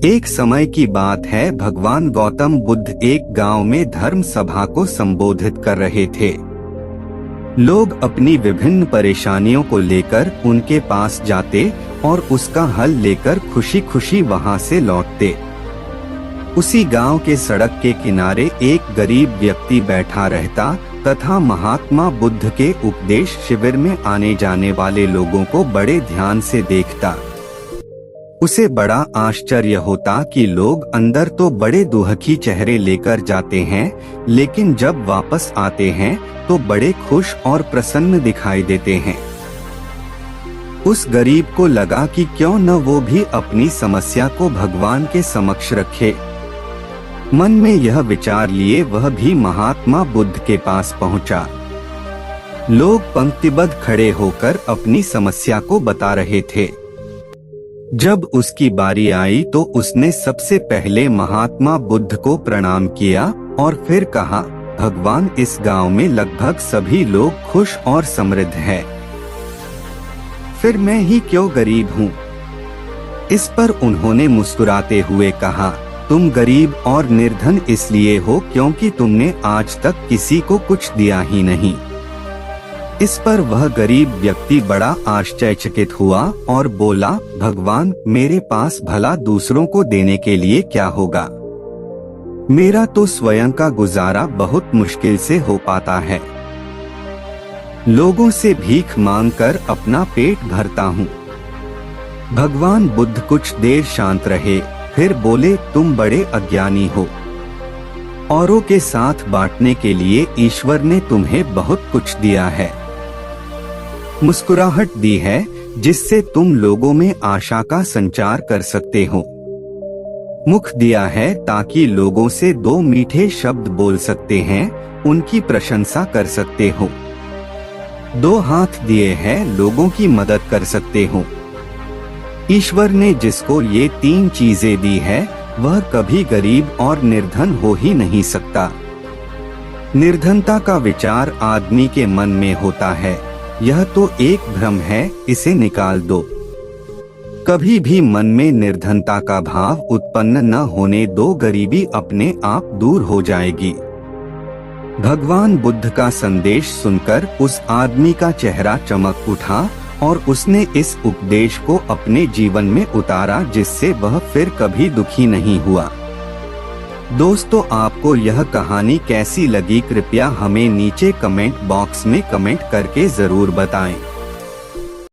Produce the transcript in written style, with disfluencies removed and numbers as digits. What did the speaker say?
एक समय की बात है, भगवान गौतम बुद्ध एक गांव में धर्म सभा को संबोधित कर रहे थे। लोग अपनी विभिन्न परेशानियों को लेकर उनके पास जाते और उसका हल लेकर खुशी खुशी वहां से लौटते। उसी गांव के सड़क के किनारे एक गरीब व्यक्ति बैठा रहता तथा महात्मा बुद्ध के उपदेश शिविर में आने जाने वाले लोगों को बड़े ध्यान से देखता। उसे बड़ा आश्चर्य होता कि लोग अंदर तो बड़े दुखी चेहरे लेकर जाते हैं, लेकिन जब वापस आते हैं तो बड़े खुश और प्रसन्न दिखाई देते हैं। उस गरीब को लगा कि क्यों न वो भी अपनी समस्या को भगवान के समक्ष रखे। मन में यह विचार लिए वह भी महात्मा बुद्ध के पास पहुंचा। लोग पंक्तिबद्ध खड़े होकर अपनी समस्या को बता रहे थे। जब उसकी बारी आई तो उसने सबसे पहले महात्मा बुद्ध को प्रणाम किया और फिर कहा, भगवान, इस गांव में लगभग सभी लोग खुश और समृद्ध हैं। फिर मैं ही क्यों गरीब हूँ? इस पर उन्होंने मुस्कुराते हुए कहा, तुम गरीब और निर्धन इसलिए हो क्योंकि तुमने आज तक किसी को कुछ दिया ही नहीं। इस पर वह गरीब व्यक्ति बड़ा आश्चर्यचकित हुआ और बोला, भगवान, मेरे पास भला दूसरों को देने के लिए क्या होगा? मेरा तो स्वयं का गुजारा बहुत मुश्किल से हो पाता है। लोगों से भीख मांगकर अपना पेट भरता हूँ। भगवान बुद्ध कुछ देर शांत रहे, फिर बोले, तुम बड़े अज्ञानी हो। औरों के साथ बांटने के लिए ईश्वर ने तुम्हें बहुत कुछ दिया है। मुस्कुराहट दी है जिससे तुम लोगों में आशा का संचार कर सकते हो। मुख दिया है ताकि लोगों से दो मीठे शब्द बोल सकते हैं, उनकी प्रशंसा कर सकते हो। दो हाथ दिए हैं, लोगों की मदद कर सकते हो। ईश्वर ने जिसको ये तीन चीजें दी है वह कभी गरीब और निर्धन हो ही नहीं सकता। निर्धनता का विचार आदमी के मन में होता है, यह तो एक भ्रम है, इसे निकाल दो। कभी भी मन में निर्धनता का भाव उत्पन्न न होने दो, गरीबी अपने आप दूर हो जाएगी। भगवान बुद्ध का संदेश सुनकर उस आदमी का चेहरा चमक उठा और उसने इस उपदेश को अपने जीवन में उतारा, जिससे वह फिर कभी दुखी नहीं हुआ। दोस्तों, आपको यह कहानी कैसी लगी कृपया हमें नीचे कमेंट बॉक्स में कमेंट करके जरूर बताएं।